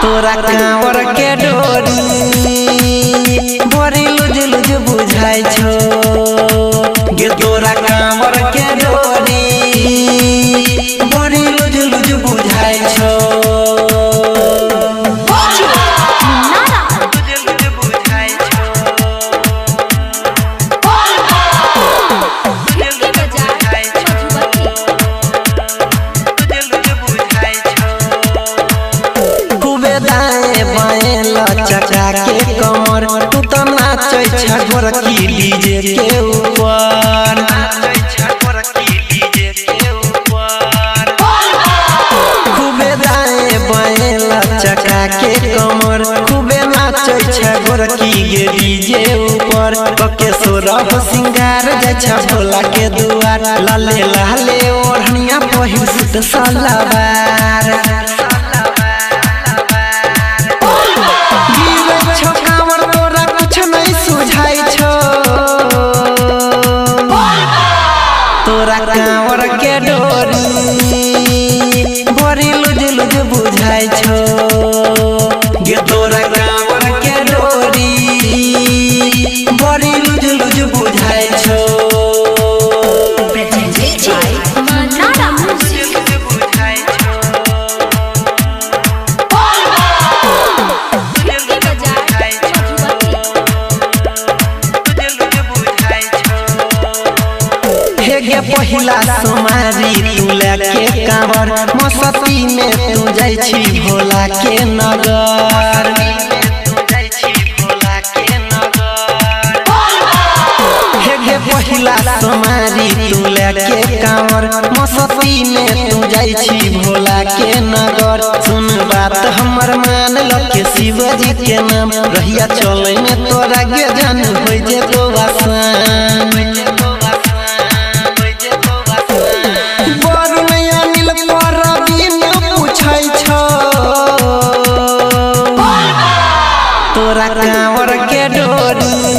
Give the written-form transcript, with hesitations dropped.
तोरा कांवर के डोरी बड़ी लुज लुज बुझाई छो गे तोरा कांवर के डोरी बड़ी लुज लुज बुझाई छो। चचा के कमर तू तो नाचे छगोर की डीजे के ऊपर खूबे दाएं बाएं लचका के कमर खूबे नाचे छगोर की गे डीजे ऊपर पके सोरह सिंगार जछा भोला के दुआर लाले लाले ओढ़निया पहिर सुत सलवार तोरा कांवर के डोरी बड़ी लुज लुज बुझाई छो गे तोरा कांवर के डोरी बड़ी लुज लुज बुझाई छो। गे पहिला सोमारी तू लेके कांवर मस्ती में तू जाई छी भोला के नगर गे पहिला सोमारी तू लेके कांवर मस्ती में तू जाई छी भोला के नगर सुन बात हमर मान ल के शिवजी के नाम रहिया चले में तोरा गे जान होई जे तो आसान तोरा कांवर के डोरी